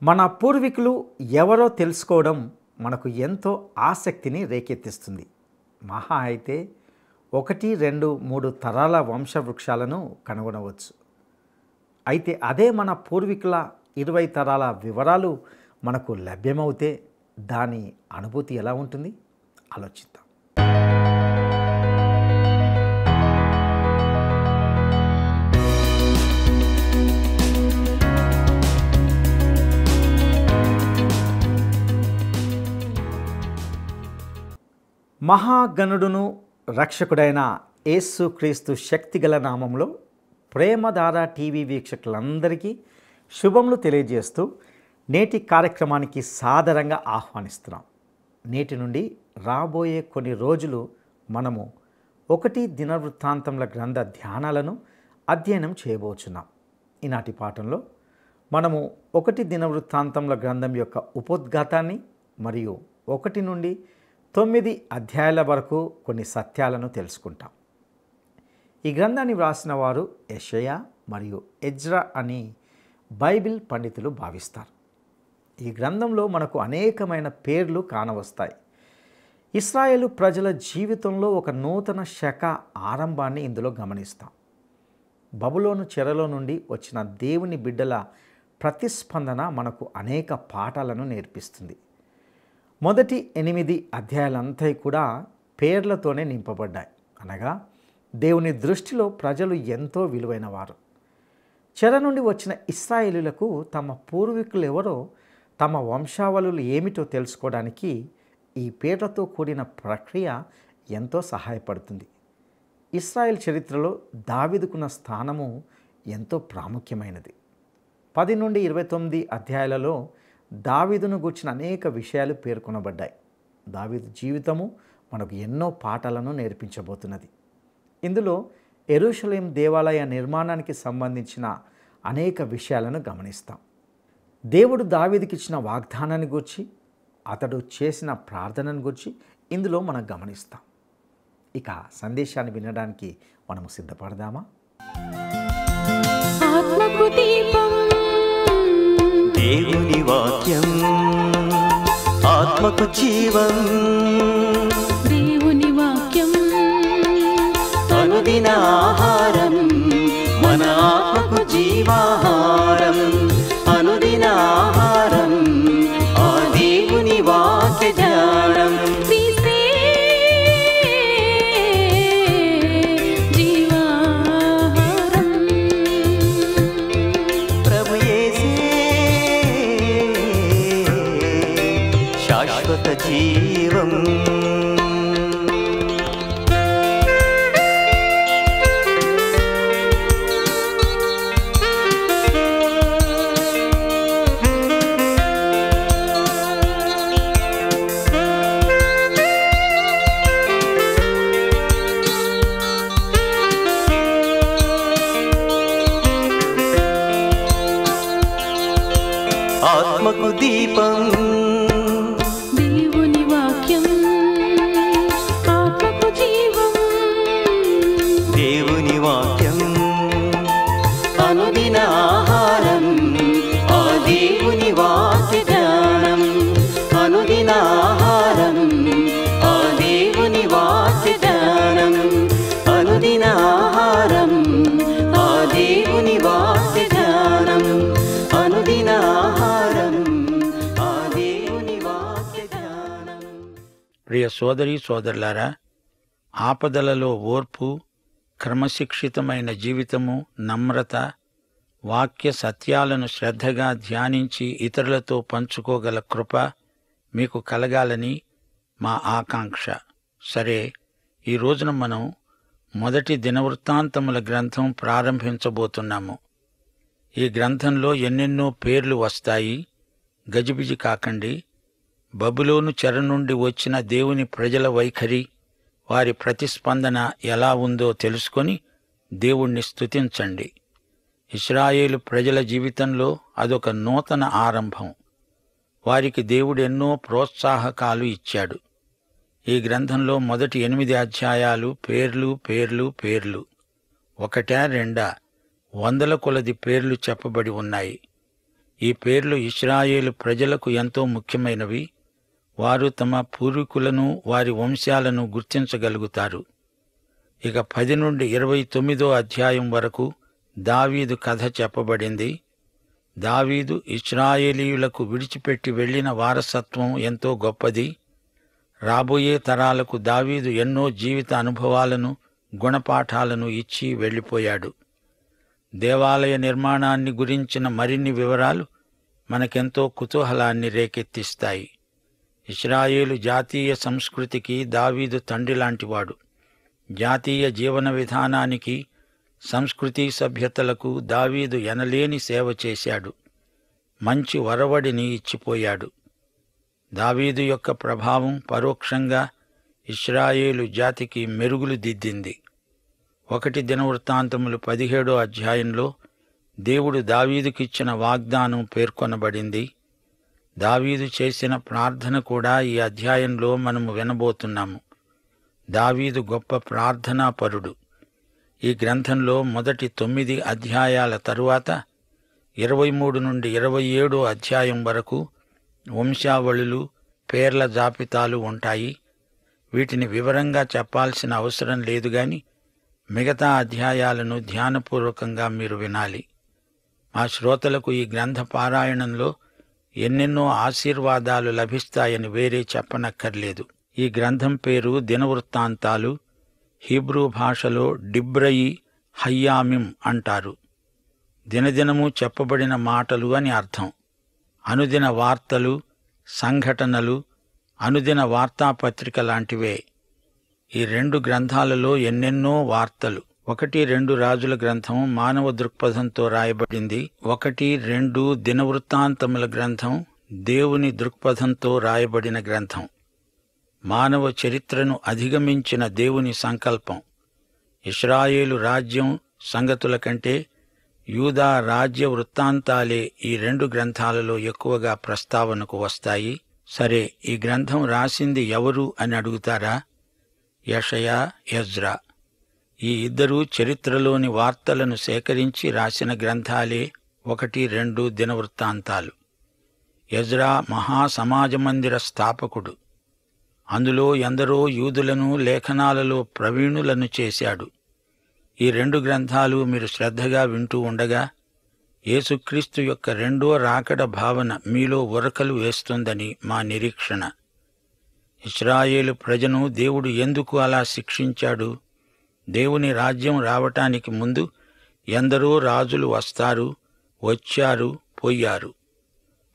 మన పూర్వీకులు ఎవరో తెలుసుకోవడం మనకు ఎంతో ఆసక్తిని రేకెత్తిస్తుంది. మహా అయితే 1, 2, 3 తరాల వంశవృక్షాలను కనుగొనవచ్చు. అయితే అదే మన పూర్వీకుల 20 తరాల వివరాలు మనకు లభ్యమవుతే దాని అనుభూతి ఎలా ఉంటుంది ఆలోచిద్దాం. మహాగణుడును రక్షకుడైన యేసుక్రీస్తు శక్తిగల నామంలో ప్రేమధార టీవీ వీక్షకులందరికీ శుభములు తెలియజేస్తూ నేటి కార్యక్రమానికి సాదరంగా ఆహ్వానిస్తున్నాం. నేటి నుండి రాబోయే కొన్ని రోజులు మనము 1 దినవృత్తాంతముల గ్రంథ ధ్యానాలను అధ్యయనం చేయబోచున్నాం. ఈనాటి పాఠంలో మనము 1 దినవృత్తాంతముల గ్రంథం యొక్క ఉపోద్ఘాతాన్ని మరియు 1 నుండి 9 అధ్యాయాల వరకు కొన్ని సత్యాలను తెలుసుకుంటాం. ఈ గ్రంథాన్ని వ్రాసిన వారు యెషయా మరియు ఎజ్రా అని బైబిల్ పండితులు భావిస్తారు. ఈ గ్రంథంలో మనకు అనేకమైన పేర్లు కానవస్తాయి. ఇశ్రాయేలు ప్రజల జీవితంలో ఒక నూతన శక ఆరంభాన్ని ఇందులో గమనిస్తాం. బబులోను చెరలో నుండి వచ్చిన దేవుని బిడ్డల ప్రతిస్పందన మనకు అనేక పాఠాలను నేర్పిస్తుంది. మొదటి 8 అధ్యాయాలంతా కూడా పేర్లతోనే నింపబడ్డాయి. అనగా దేవుని దృష్టిలో ప్రజలు ఎంతో విలువైన వారు. చెర నుండి వచ్చిన ఇశ్రాయేలులకు తమ పూర్వీకులు ఎవరో, తమ వంశావళులు ఏమిటో తెలుసుకోవడానికి ఈ పేర్లతో కూడిన ప్రక్రియ ఎంతో సహాయపడుతుంది. ఇశ్రాయేల్ చరిత్రలో దావీదుకున్న స్థానము ఎంతో ప్రాముఖ్యమైనది. 10 నుండి 29 అధ్యాయాలలో దావీదును గూర్చిన అనేక విషయాలు పేర్కొనబడ్డాయి. దావీదు జీవితము మనకు ఎన్నో పాఠాలను నేర్పించబోతున్నది. ఇందులో యెరూషలేం దేవాలయ నిర్మాణానికి సంబంధించిన అనేక విషయాలను గమనిస్తాం. దేవుడు దావీదుకి ఇచ్చిన వాగ్దానాన్ని గూర్చి, అతడు చేసిన ప్రార్థనను గూర్చి ఇందులో మనం గమనిస్తాం. ఇక సందేశాన్ని వినడానికి మనము సిద్ధపడదామా? ఆత్మకు దీపం దేవుని వాక్యం, ఆత్మకు జీవం. దేవుని వాక్యం అనుదిన ఆహారం, మన ఆత్మకు జీవాహారం. అనుదిన ఆహారం ఆ దేవుని వాక్య జ్ఞానం. క్రీస్తే జీవాహారం. ప్రభు యేసే శాశ్వత జీవం. ఆత్మకు దీపం దేవుని వాక్యం, ఆత్మకు జీవం. దేవుని వాక్యం అనుదిన ఆహారం ఆ దేవుని వాక్య జ్ఞానం. అనుదిన ఆహారం ఆ దేవుని వాక్య జ్ఞానం. అనుదిన ఆహారం ఆ దేవుని వాక్య జ్ఞానం. అనుదిన ఆహారం ఆ దేవుని వాక్య జ్ఞానం. ప్రియ సోదరీ సోదరులారా, ఆపదలలో ఓర్పు, క్రమశిక్షితమైన జీవితము, నమ్రత, వాక్య సత్యాలను శ్రద్ధగా ధ్యానించి ఇతరులతో పంచుకోగల కృప మీకు కలగాలని మా ఆకాంక్ష. సరే, ఈ రోజున మనం 1 దినవృత్తాంతముల గ్రంథం ప్రారంభించబోతున్నాము. ఈ గ్రంథంలో ఎన్నెన్నో పేర్లు వస్తాయి. గజిబిజి కాకండి. బబులోను చెర నుండి వచ్చిన దేవుని ప్రజల వైఖరి, వారి ప్రతిస్పందన ఎలా ఉందో తెలుసుకొని దేవుణ్ణి స్తుతించండి. ఇశ్రాయేలు ప్రజల జీవితంలో అదొక నూతన ఆరంభం. వారికి దేవుడు ఎన్నో ప్రోత్సాహకాలు ఇచ్చాడు. ఈ గ్రంథంలో మొదటి 8 అధ్యాయాలు పేర్లు పేర్లు పేర్లు. 1, 2 వందల కొలది పేర్లు చెప్పబడి ఉన్నాయి. ఈ పేర్లు ఇశ్రాయేలు ప్రజలకు ఎంతో ముఖ్యమైనవి. వారు తమ పూర్వీకులను, వారి వంశాలను గుర్తించగలుగుతారు. ఇక 10 నుండి 29 అధ్యాయం వరకు దావీదు కథ చెప్పబడింది. దావీదు ఇశ్రాయేలీయులకు విడిచిపెట్టి వెళ్లిన వారసత్వం ఎంతో గొప్పది. రాబోయే తరాలకు దావీదు ఎన్నో జీవిత అనుభవాలను, గుణపాఠాలను ఇచ్చి వెళ్ళిపోయాడు. దేవాలయ నిర్మాణాన్ని గురించిన మరిన్ని వివరాలు మనకెంతో కుతూహలాన్ని రేకెత్తిస్తాయి. ఇశ్రాయేలు జాతీయ సంస్కృతికి దావీదు తండ్రి లాంటివాడు. జాతీయ జీవన విధానానికి, సంస్కృతి సభ్యతలకు దావీదు ఎనలేని సేవ చేశాడు. మంచి వరవడిని ఇచ్చిపోయాడు. దావీదు యొక్క ప్రభావం పరోక్షంగా ఇశ్రాయేలు జాతికి మెరుగులు దిద్దింది. 1 దినవృత్తాంతములు 17 అధ్యాయంలో దేవుడు దావీదుకిచ్చిన వాగ్దానం పేర్కొనబడింది. దావీదు చేసిన ప్రార్థన కూడా ఈ అధ్యాయంలో మనము వినబోతున్నాము. దావీదు గొప్ప ప్రార్థనాపరుడు. ఈ గ్రంథంలో మొదటి 9 అధ్యాయాల తరువాత 23 నుండి 27 అధ్యాయం వరకు వంశావళులు, పేర్ల జాబితాలు ఉంటాయి. వీటిని వివరంగా చెప్పాల్సిన అవసరం లేదు గాని మిగతా అధ్యాయాలను ధ్యానపూర్వకంగా మీరు వినాలి. మా శ్రోతలకు ఈ గ్రంథ పారాయణంలో ఎన్నెన్నో ఆశీర్వాదాలు లభిస్తాయని వేరే చెప్పనక్కర్లేదు. ఈ గ్రంథం పేరు దినవృత్తాంతాలు. హీబ్రూ భాషలో డిబ్రయి హయ్యామిం అంటారు. దినదినము చెప్పబడిన మాటలు అని అర్థం. అనుదిన వార్తలు, సంఘటనలు, అనుదిన వార్తాపత్రిక లాంటివే. ఈ 2 గ్రంథాలలో ఎన్నెన్నో వార్తలు. 1-2 రాజుల గ్రంథం మానవ దృక్పథంతో రాయబడింది. 1-2 దినవృత్తాంతముల గ్రంథం దేవుని దృక్పథంతో రాయబడిన గ్రంథం. మానవ చరిత్రను అధిగమించిన దేవుని సంకల్పం. ఇశ్రాయేలు రాజ్యం సంగతుల కంటే యూదా రాజ్య వృత్తాంతాలే ఈ 2 గ్రంథాలలో ఎక్కువగా ప్రస్తావనకు వస్తాయి. సరే, ఈ గ్రంథం రాసింది ఎవరు అని అడుగుతారా? యెషయా, ఎజ్రా. ఈ ఇద్దరూ చరిత్రలోని వార్తలను సేకరించి రాసిన గ్రంథాలే 1-2 దినవృత్తాంతాలు. ఎజ్రా మహాసమాజమందిర స్థాపకుడు. అందులో ఎందరో యూదులను లేఖనాలలో ప్రవీణులను చేశాడు. ఈ 2 గ్రంథాలు మీరు శ్రద్ధగా వింటూ ఉండగా యేసుక్రీస్తు యొక్క రెండో రాకడ భావన మీలో ఉరకలు వేస్తుందని మా నిరీక్షణ. ఇశ్రాయేలు ప్రజను దేవుడు ఎందుకు అలా శిక్షించాడు? దేవుని రాజ్యం రావటానికి ముందు ఎందరో రాజులు వస్తారు, వచ్చారు, పోయారు.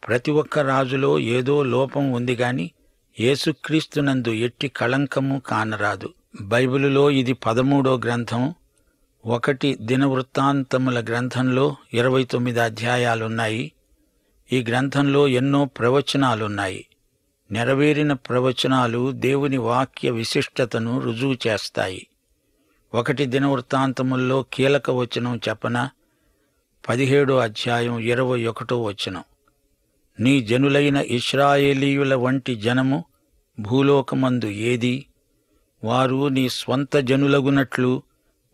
ప్రతి ఒక్క రాజులో ఏదో లోపం ఉంది గాని యేసుక్రీస్తునందు ఎట్టి కళంకము కానరాదు. బైబిలులో ఇది 13వ గ్రంథం. 1 దినవృత్తాంతముల గ్రంథంలో 29 అధ్యాయాలున్నాయి. ఈ గ్రంథంలో ఎన్నో ప్రవచనాలున్నాయి. నెరవేరిన ప్రవచనాలు దేవుని వాక్య విశిష్టతను రుజువు చేస్తాయి. 1 దినవృత్తాంతముల్లో కీలక వచనం చెప్పన 17వ అధ్యాయం 21వ వచనం. నీ జనులైన ఇశ్రాయేలీయుల వంటి జనము భూలోకమందు ఏది? వారు నీ స్వంత జనులగునట్లు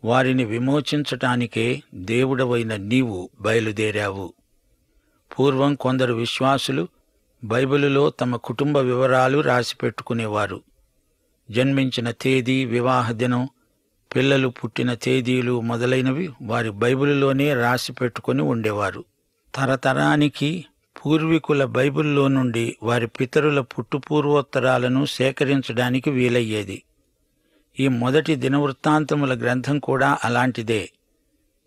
వారిని విమోచించటానికే దేవుడవైన నీవు బయలుదేరావు. పూర్వం కొందరు విశ్వాసులు బైబిలులో తమ కుటుంబ వివరాలు రాసిపెట్టుకునేవారు. జన్మించిన తేదీ, వివాహ దినం, పిల్లలు పుట్టిన తేదీలు మొదలైనవి వారి బైబిలులోనే రాసిపెట్టుకుని ఉండేవారు. తరతరానికి పూర్వీకుల బైబిల్లో నుండి వారి పితరుల పుట్టుపూర్వోత్తరాలను సేకరించడానికి వీలయ్యేది. ఈ మొదటి దినవృత్తాంతముల గ్రంథం కూడా అలాంటిదే.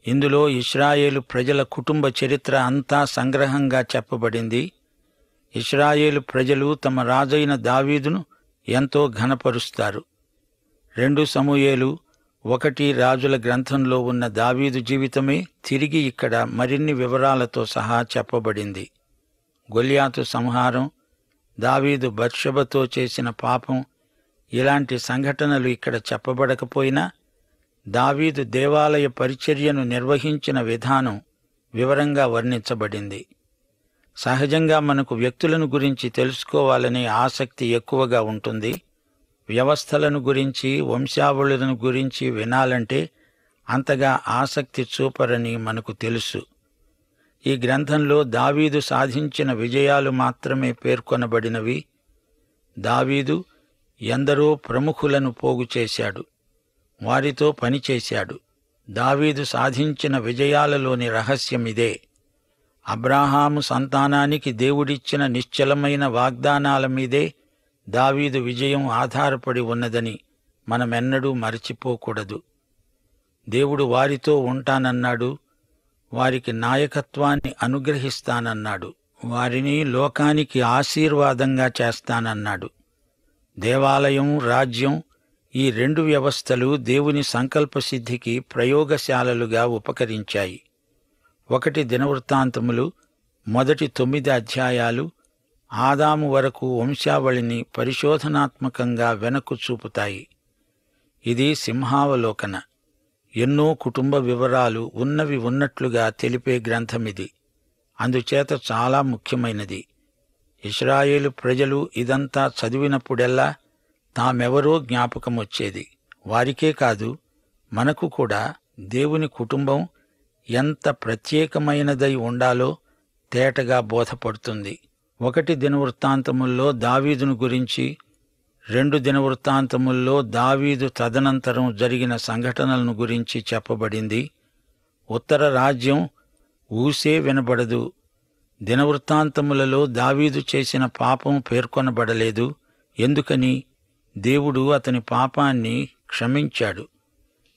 ఇందులో ఇశ్రాయేలు ప్రజల కుటుంబ చరిత్ర అంతా సంగ్రహంగా చెప్పబడింది. ఇశ్రాయేలు ప్రజలు తమ రాజైన దావీదును ఎంతో ఘనపరుస్తారు. 2 సమూయేలు, 1 రాజుల గ్రంథంలో ఉన్న దావీదు జీవితమే తిరిగి ఇక్కడ మరిన్ని వివరాలతో సహా చెప్పబడింది. గొల్యాతు సంహారం, దావీదు బత్షెబతో చేసిన పాపం, ఇలాంటి సంఘటనలు ఇక్కడ చెప్పబడకపోయినా దావీదు దేవాలయ పరిచర్యను నిర్వహించిన విధానం వివరంగా వర్ణించబడింది. సహజంగా మనకు వ్యక్తులను గురించి తెలుసుకోవాలనే ఆసక్తి ఎక్కువగా ఉంటుంది. వ్యవస్థలను గురించి, వంశావళులను గురించి వినాలంటే అంతగా ఆసక్తి చూపరని మనకు తెలుసు. ఈ గ్రంథంలో దావీదు సాధించిన విజయాలు మాత్రమే పేర్కొనబడినవి. దావీదు ఎందరో ప్రముఖులను పోగు చేశాడు, వారితో పనిచేశాడు. దావీదు సాధించిన విజయాలలోని రహస్యమిదే. అబ్రాహాము సంతానానికి దేవుడిచ్చిన నిశ్చలమైన వాగ్దానాల మీదే దావీదు విజయం ఆధారపడి ఉన్నదని మనమెన్నడూ మరచిపోకూడదు. దేవుడు వారితో ఉంటానన్నాడు, వారికి నాయకత్వాన్ని అనుగ్రహిస్తానన్నాడు, వారిని లోకానికి ఆశీర్వాదంగా చేస్తానన్నాడు. దేవాలయం, రాజ్యం, ఈ రెండు వ్యవస్థలు దేవుని సంకల్పసిద్ధికి ప్రయోగశాలలుగా ఉపకరించాయి. 1 దినవృత్తాంతములు మొదటి 9 అధ్యాయాలు ఆదాము వరకు వంశావళిని పరిశోధనాత్మకంగా వెనక్కు చూపుతాయి. ఇది సింహావలోకన. ఎన్నో కుటుంబ వివరాలు ఉన్నవి ఉన్నట్లుగా తెలిపే గ్రంథమిది. అందుచేత చాలా ముఖ్యమైనది. ఇశ్రాయేలు ప్రజలు ఇదంతా చదివినప్పుడెల్లా తామెవరో జ్ఞాపకమొచ్చేది. వారికే కాదు, మనకు కూడా దేవుని కుటుంబం ఎంత ప్రత్యేకమైనదై ఉండాలో తేటగా బోధపడుతుంది. 1 దినవృత్తాంతముల్లో దావీదును గురించి, 2 దినవృత్తాంతముల్లో దావీదు తదనంతరం జరిగిన సంఘటనలను గురించి చెప్పబడింది. ఉత్తర రాజ్యం ఊసే వినబడదు. దినవృత్తాంతములలో దావీదు చేసిన పాపం పేర్కొనబడలేదు. ఎందుకని? దేవుడు అతని పాపాన్ని క్షమించాడు,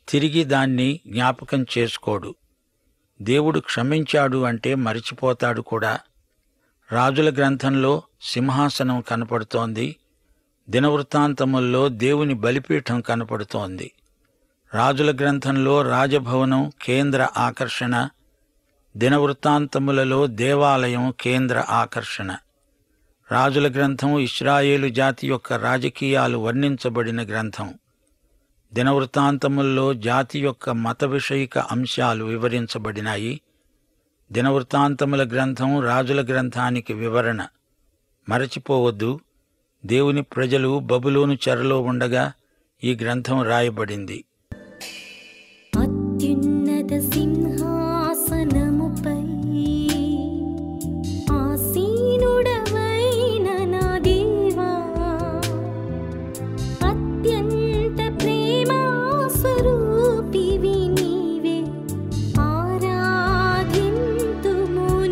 తిరిగి దాన్ని జ్ఞాపకం చేసుకోడు. దేవుడు క్షమించాడు అంటే మరిచిపోతాడు కూడా. రాజుల గ్రంథంలో సింహాసనం కనపడుతోంది. దినవృత్తాంతముల్లో దేవుని బలిపీఠం కనపడుతోంది. రాజుల గ్రంథంలో రాజభవనం కేంద్ర ఆకర్షణ, దినవృత్తాంతములలో దేవాలయం కేంద్ర ఆకర్షణ. రాజుల గ్రంథం ఇశ్రాయేలు జాతి యొక్క రాజకీయాలు వర్ణించబడిన గ్రంథం. దినవృత్తాంతముల్లో జాతి యొక్క మత విషయిక అంశాలు వివరించబడినాయి. దినవృత్తాంతముల గ్రంథం రాజుల గ్రంథానికి వివరణ. మరచిపోవద్దు, దేవుని ప్రజలు బబులోను చెరలో ఉండగా ఈ గ్రంథం రాయబడింది. అత్యున్నత సింహాసనముపై ఆసీనుడవైన నా దేవా, అత్యంత ప్రేమా స్వరూపివి నీవే, ఆరాధింతుము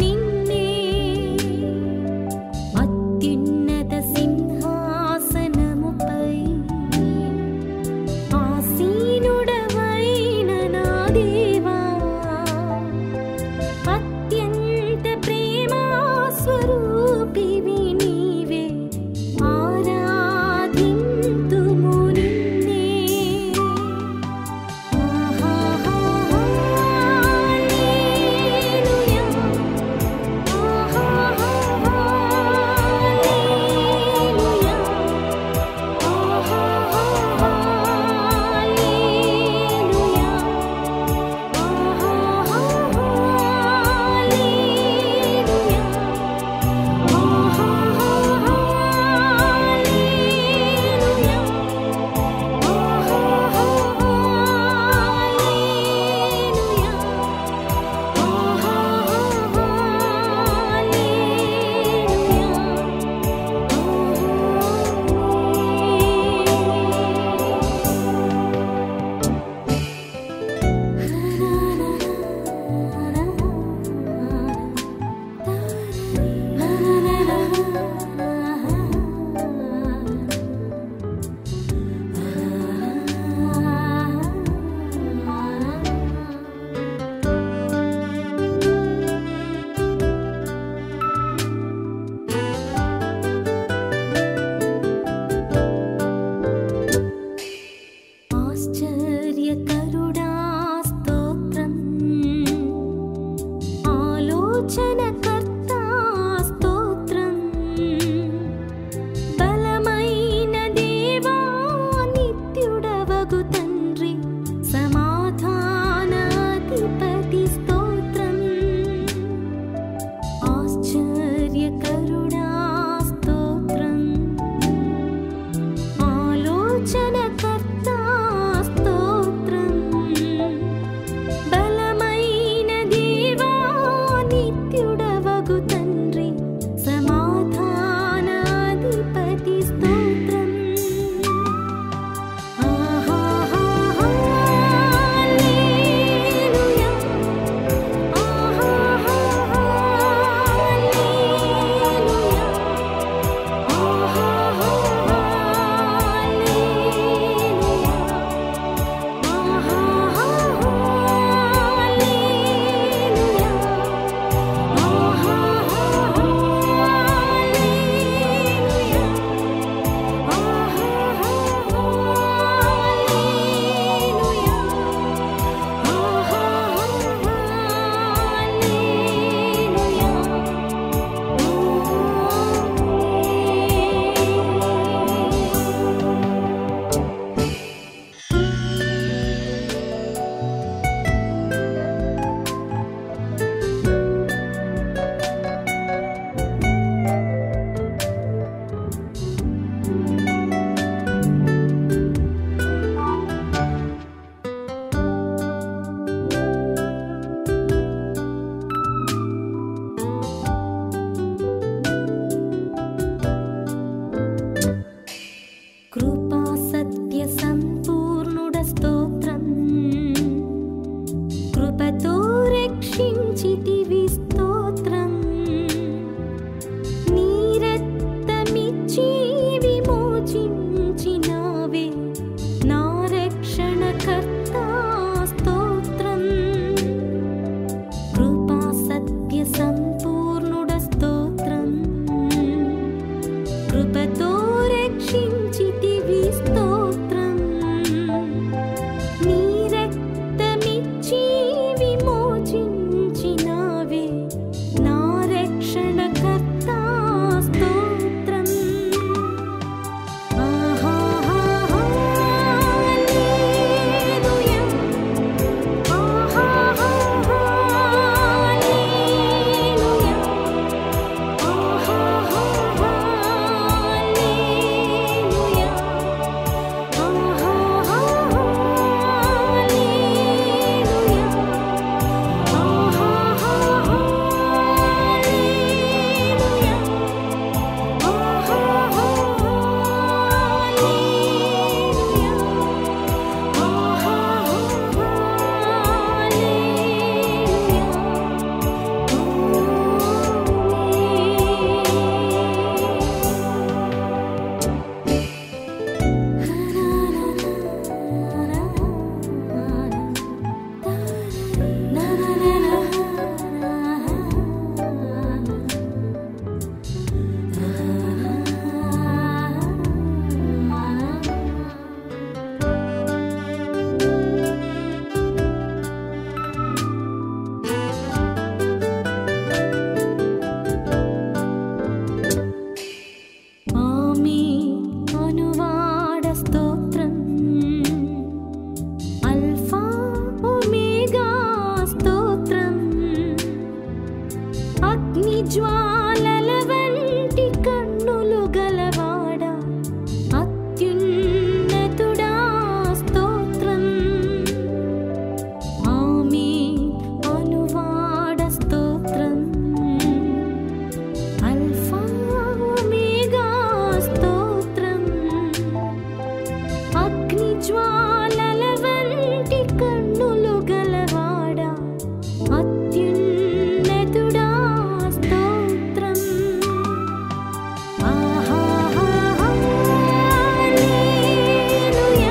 నిన్నే. అత్యున్నత సింహాసనముపై ఆసీనుడవైన జ్వాలల వంటి కన్నులు గలవాడా, అత్యున్నతుడా స్తోత్రం. హల్లెలూయా, హల్లెలూయా.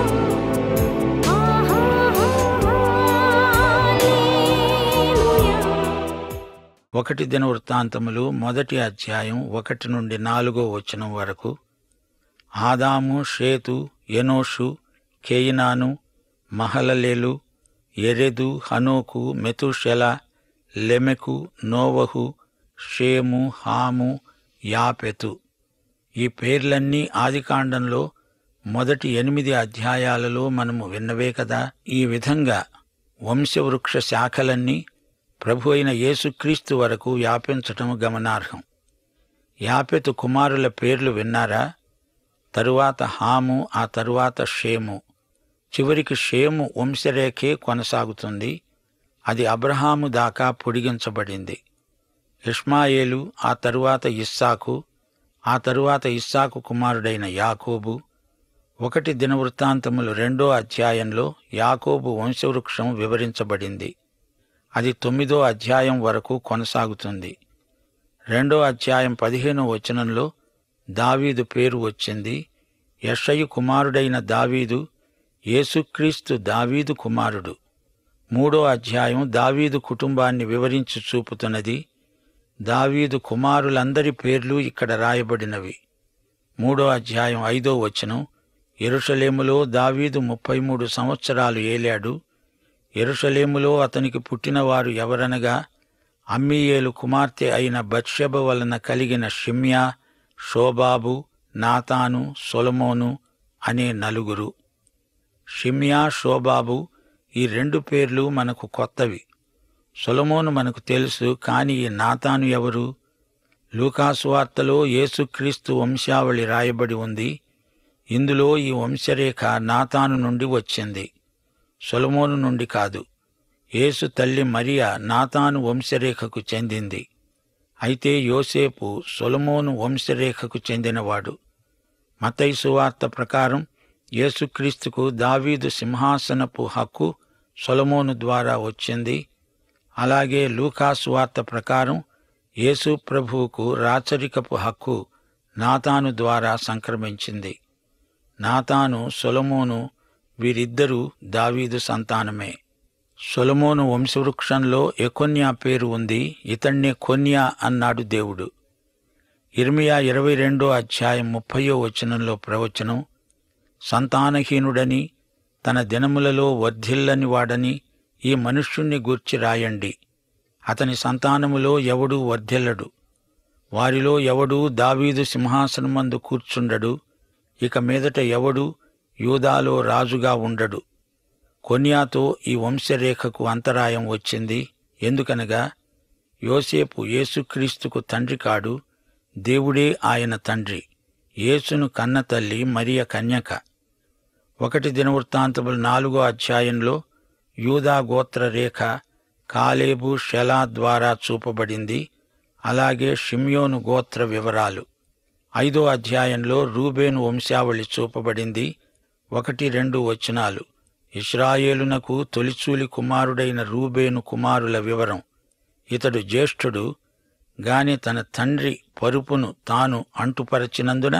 1 దినవృత్తాంతములు 1వ అధ్యాయం 1 నుండి 4వ వచనం వరకు. ఆదాము, షేతు, ఎనోషు, కేయినాను, మహలలేలు, యెరెదు, హనోకు, మెతూషెల, లెమెకు, నోవహు, షేము, హాము, యాపెతు. ఈ పేర్లన్నీ ఆదికాండంలో మొదటి 8 అధ్యాయాలలో మనము విన్నవే కదా. ఈ విధంగా వంశవృక్ష శాఖలన్నీ ప్రభు అయిన యేసుక్రీస్తు వరకు వ్యాపించటం గమనార్హం. యాపెతు కుమారుల పేర్లు విన్నారా? తరువాత హాము, ఆ తరువాత షేము. చివరికి షేము వంశరేఖే కొనసాగుతుంది. అది అబ్రహాము దాకా పొడిగించబడింది. ఇష్మాయేలు, ఆ తరువాత ఇస్సాకు, ఆ తరువాత ఇస్సాకు కుమారుడైన యాకోబు. 1 దినవృత్తాంతములు 2వ అధ్యాయంలో యాకోబు వంశవృక్షం వివరించబడింది. అది 9వ అధ్యాయం వరకు కొనసాగుతుంది. 2వ అధ్యాయం 15వ వచనంలో దావీదు పేరు వచ్చింది. యెషయి కుమారుడైన దావీదు, యేసుక్రీస్తు దావీదు కుమారుడు. 3వ అధ్యాయం దావీదు కుటుంబాన్ని వివరించి చూపుతున్నది. దావీదు కుమారులందరి పేర్లు ఇక్కడ రాయబడినవి. 3వ అధ్యాయం 5వ వచనం, యెరూషలేములో దావీదు 33 సంవత్సరాలు ఏలాడు. యెరూషలేములో అతనికి పుట్టినవారు ఎవరనగా, అమ్మీయేలు కుమార్తె అయిన బత్షెబ వలన కలిగిన షిమ్యా, షోబాబు, నాతాను, సొలొమోను అనే 4. షిమ్యా, షోబాబు ఈ 2 పేర్లు మనకు కొత్తవి. సొలొమోను మనకు తెలుసు, కాని ఈ నాతాను ఎవరు? లూకాసు వార్తలో యేసుక్రీస్తు వంశావళి రాయబడి ఉంది. ఇందులో ఈ వంశరేఖ నాతాను నుండి వచ్చింది, సొలొమోను నుండి కాదు. యేసు తల్లి మరియా నాతాను వంశరేఖకు చెందింది. అయితే యోసేపు సొలొమోను వంశరేఖకు చెందినవాడు. మత్తయి సువార్త ప్రకారం యేసుక్రీస్తుకు దావీదు సింహాసనపు హక్కు సొలొమోను ద్వారా వచ్చింది. అలాగే లూకాసు వార్త ప్రకారం యేసు ప్రభువుకు రాచరికపు హక్కు నాతాను ద్వారా సంక్రమించింది. నాతాను, సొలొమోను వీరిద్దరూ దావీదు సంతానమే. సొలొమోను వంశవృక్షంలో ఎకొన్యా పేరు ఉంది. ఇతణ్ణే కొన్యా అన్నాడు దేవుడు. యిర్మీయా 22వ అధ్యాయం 30వ వచనంలో ప్రవచనం, సంతానహీనుడని, తన దినములలో వర్ధిల్లని వాడని ఈ మనుష్యుణ్ణి గూర్చి రాయండి. అతని సంతానములో ఎవడూ వర్ధిల్లడు, వారిలో ఎవడూ దావీదు సింహాసనమందు కూర్చుండడు. ఇక మీదట ఎవడూ యూదాలో రాజుగా ఉండడు. కొన్యాతో ఈ వంశరేఖకు అంతరాయం వచ్చింది. ఎందుకనగా యోసేపు యేసుక్రీస్తుకు తండ్రి కాడు, దేవుడే ఆయన తండ్రి. యేసును కన్న తల్లి మరియ కన్యక. 1 దినవృత్తాంతములు 4వ అధ్యాయంలో యూదా గోత్ర రేఖ కాలేబు, షెలా ద్వారా చూపబడింది. అలాగే షిమ్యోను గోత్ర వివరాలు. 5వ అధ్యాయంలో రూబేను వంశావళి చూపబడింది. 1-2 వచనాలు ఇశ్రాయేలునకు తొలిచూలి కుమారుడైన రూబేను కుమారుల వివరం. ఇతడు జ్యేష్ఠుడు గాని తన తండ్రి పరుపును తాను అంటుపరచినందున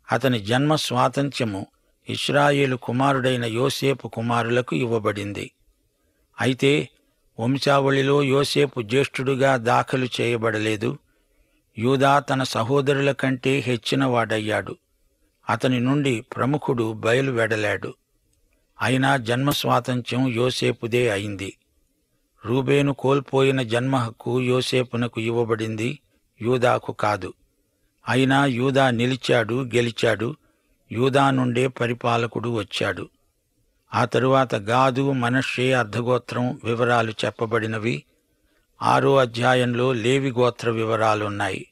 అతని జన్మ స్వాతంత్ర్యము ఇశ్రాయేలు కుమారుడైన యోసేపు కుమారులకు ఇవ్వబడింది. అయితే వంశావళిలో యోసేపు జ్యేష్ఠుడుగా దాఖలు చేయబడలేదు. యూదా తన సహోదరుల కంటే హెచ్చినవాడయ్యాడు. అతని నుండి ప్రముఖుడు బయలువెడలాడు. అయినా జన్మ స్వాతంత్ర్యం యోసేపుదే అయింది. రూబేను కోల్పోయిన జన్మ హక్కు యోసేపునకు ఇవ్వబడింది, యూదాకు కాదు. అయినా యూదా నిలిచాడు, గెలిచాడు. యూదా నుండే పరిపాలకుడు వచ్చాడు. ఆ తరువాత గాదు, మనష్షే అర్ధగోత్రం వివరాలు చెప్పబడినవి. 6వ అధ్యాయంలో లేవి గోత్ర వివరాలున్నాయి.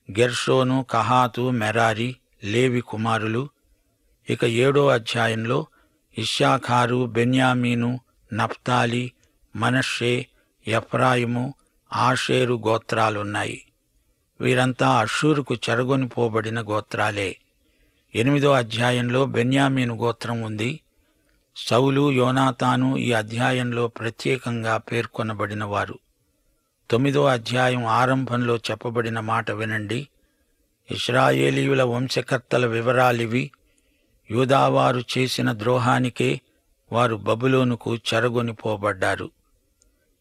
గెర్షోను, కహాతు, మెరారి లేవి కుమారులు. ఇక 7వ అధ్యాయంలో ఇశ్శాఖారు, బెన్యామీను, నఫ్తాలి, మనష్షే, ఎఫ్రాయిము, ఆషేరు గోత్రాలున్నాయి. వీరంతా అషూరుకు చెరగొనిపోబడిన గోత్రాలే. 8వ అధ్యాయంలో బెన్యామీను గోత్రం ఉంది. సౌలు, యోనాతాను ఈ అధ్యాయంలో ప్రత్యేకంగా పేర్కొనబడినవారు. 9వ అధ్యాయం ఆరంభంలో చెప్పబడిన మాట వినండి. ఇశ్రాయేలీయుల వంశకర్తల వివరాలివి. యూదావారు చేసిన ద్రోహానికే వారు బబులోనుకు చెరగొనిపోబడ్డారు.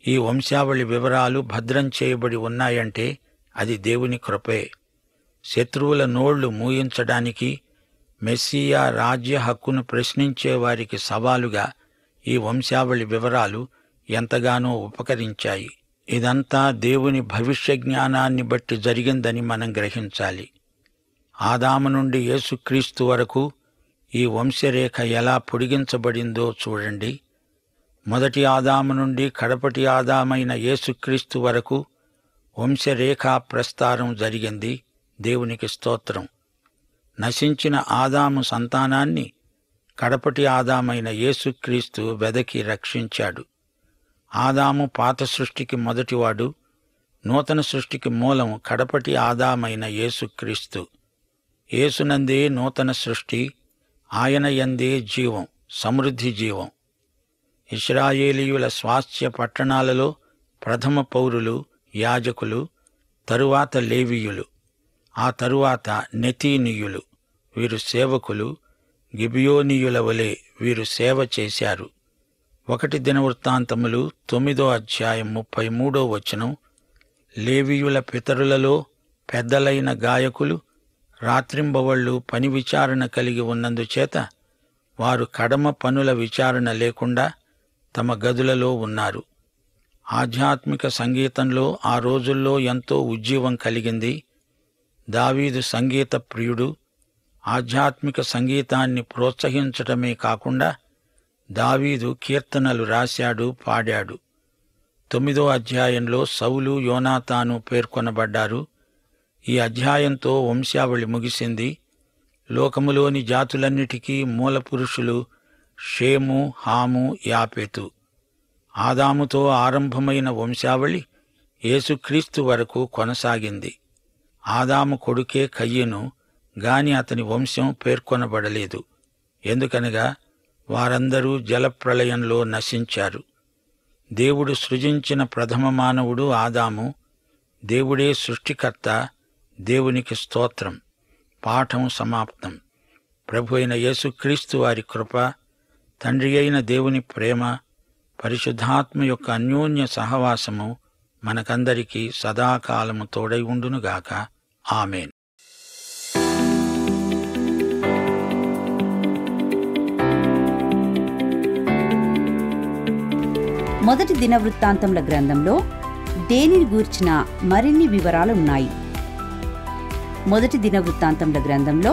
ఈ వంశావళి వివరాలు భద్రం చేయబడి ఉన్నాయంటే అది దేవుని కృపే. శత్రువుల నోళ్లు మూయించడానికి, మెస్సియా రాజ్య హక్కును ప్రశ్నించే వారికి సవాలుగా ఈ వంశావళి వివరాలు ఎంతగానో ఉపకరించాయి. ఇదంతా దేవుని భవిష్య జ్ఞానాన్ని బట్టి జరిగిందని మనం గ్రహించాలి. ఆదాము నుండి యేసుక్రీస్తు వరకు ఈ వంశరేఖ ఎలా పొడిగించబడిందో చూడండి. మొదటి ఆదాము నుండి కడపటి ఆదామైన యేసుక్రీస్తు వరకు వంశరేఖా ప్రస్తారం జరిగింది. దేవునికి స్తోత్రం. నశించిన ఆదాము సంతానాన్ని కడపటి ఆదామైన యేసుక్రీస్తు వెదకి రక్షించాడు. ఆదాము పాత సృష్టికి మొదటివాడు, నూతన సృష్టికి మూలం కడపటి ఆదామైన యేసుక్రీస్తు. యేసునందే నూతన సృష్టి, ఆయన యందే జీవం, సమృద్ధి జీవం. ఇశ్రాయేలీయుల స్వాస్థ్య పట్టణాలలో ప్రథమ పౌరులు యాజకులు, తరువాత లేవీయులు, ఆ తరువాత నెతీనీయులు. వీరు సేవకులు. గిబియోనీయుల వలె వీరు సేవ చేశారు. 1 దినవృత్తాంతములు 9వ అధ్యాయం 33వ వచనం. లేవీయుల పితరులలో పెద్దలైన గాయకులు రాత్రింబవళ్ళు పని విచారణ కలిగి ఉన్నందుచేత వారు కడమ పనుల విచారణ లేకుండా తమ గదులలో ఉన్నారు. ఆధ్యాత్మిక సంగీతంలో ఆ రోజుల్లో ఎంతో ఉజ్జీవం కలిగింది. దావీదు సంగీత ప్రియుడు. ఆధ్యాత్మిక సంగీతాన్ని ప్రోత్సహించటమే కాకుండా దావీదు కీర్తనలు రాశాడు, పాడాడు. 9వ అధ్యాయంలో సౌలు, యోనాతాను పేర్కొనబడ్డారు. ఈ అధ్యాయంతో వంశావళి ముగిసింది. లోకములోని జాతులన్నిటికీ మూలపురుషులు షేము, హాము, యాపెతు. ఆదాముతో ఆరంభమైన వంశావళి యేసుక్రీస్తు వరకు కొనసాగింది. ఆదాము కొడుకే కయ్యను, గాని అతని వంశం పేర్కొనబడలేదు. ఎందుకనగా వారందరూ జలప్రళయంలో నశించారు. దేవుడు సృజించిన ప్రథమ మానవుడు ఆదాము. దేవుడే సృష్టికర్త. దేవునికి స్తోత్రం. పాఠం సమాప్తం. ప్రభు అయిన యేసుక్రీస్తు వారి కృప, తండ్రి అయిన దేవుని ప్రేమ, పరిశుద్ధాత్మ యొక్క అన్యోన్య సహవాసము మనకందరికీ సదాకాలము తోడై ఉండునుగాక. ఆమేన్. మొదటి దినవృత్తాంతముల గ్రంథంలో దేనిని గూర్చిన మరిన్ని వివరాలు ఉన్నాయి. మొదటి దినవృత్తాంతముల గ్రంథంలో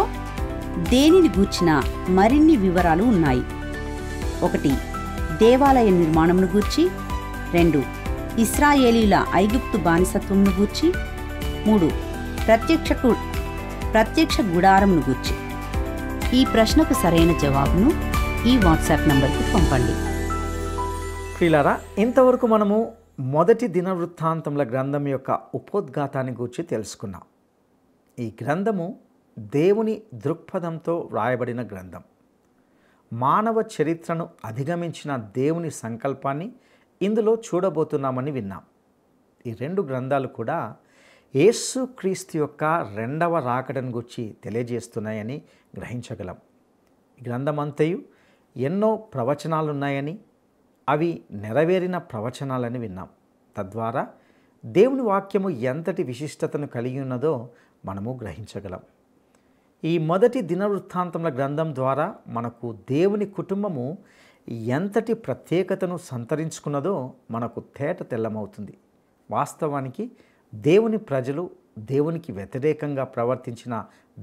దేనిని గూర్చిన మరిన్ని వివరాలు ఉన్నాయి. 1. దేవాలయ నిర్మాణమును గూర్చి. 2. ఇశ్రాయేలీయుల ఐగుప్తు బానిసత్వమును గూర్చి. 3. ప్రత్యక్ష గుడారమును గూర్చి. ఈ ప్రశ్నకు సరైన జవాబును ఈ వాట్సాప్ నంబర్కు పంపండి. ప్రియులారా, ఇంతవరకు మనము మొదటి దినవృత్తాంతముల గ్రంథం యొక్క ఉపోద్ఘాతాన్ని గురించి తెలుసుకున్నాం. ఈ గ్రంథము దేవుని దృక్పథంతో వ్రాయబడిన గ్రంథం. మానవ చరిత్రను అధిగమించిన దేవుని సంకల్పాన్ని ఇందులో చూడబోతున్నామని విన్నాం. ఈ 2 గ్రంథాలు కూడా యేసుక్రీస్తు యొక్క రెండవ రాకడను గురించి తెలియజేస్తున్నాయని గ్రహించగలం. ఈ గ్రంథమంతయు ఎన్నో ప్రవచనాలున్నాయని, అవి నెరవేరిన ప్రవచనాలని విన్నాం. తద్వారా దేవుని వాక్యము ఎంతటి విశిష్టతను కలిగి ఉన్నదో మనము గ్రహించగలం. ఈ మొదటి దినవృత్తాంతముల గ్రంథం ద్వారా మనకు దేవుని కుటుంబము ఎంతటి ప్రత్యేకతను సంతరించుకున్నదో మనకు తేట తెల్లమవుతుంది. వాస్తవానికి దేవుని ప్రజలు దేవునికి వ్యతిరేకంగా ప్రవర్తించిన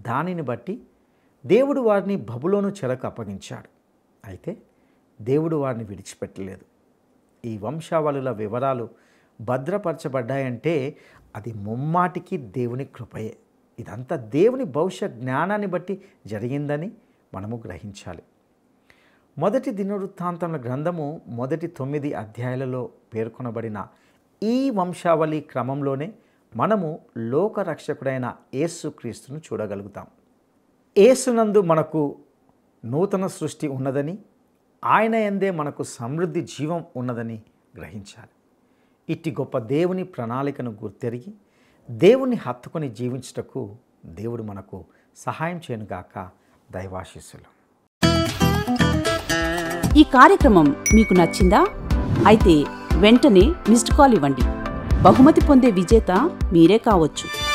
దానిని బట్టి దేవుడు వారిని బబులోను చెరకు అప్పగించాడు. అయితే దేవుడు వారిని విడిచిపెట్టలేదు. ఈ వంశావళుల వివరాలు భద్రపరచబడ్డాయంటే అది ముమ్మాటికి దేవుని కృపయే. ఇదంతా దేవుని భవిష్య జ్ఞానాన్ని బట్టి జరిగిందని మనము గ్రహించాలి. మొదటి దినవృత్తాంతముల గ్రంథము మొదటి 9 అధ్యాయాలలో పేర్కొనబడిన ఈ వంశావళి క్రమంలోనే మనము లోకరక్షకుడైన యేసుక్రీస్తును చూడగలుగుతాం. యేసునందు మనకు నూతన సృష్టి ఉన్నదని, ఆయన యందే మనకు సమృద్ధి జీవం ఉన్నదని గ్రహించాలి. ఇట్టి గొప్ప దేవుని ప్రణాళికను గుర్తెరిగి దేవుని హత్తుకొని జీవించుటకు దేవుడు మనకు సహాయం చేయనుగాక. దైవాశీస్సులు. ఈ కార్యక్రమం మీకు నచ్చిందా? అయితే వెంటనే మిస్డ్ కాల్ ఇవ్వండి. బహుమతి పొందే విజేత మీరే కావచ్చు.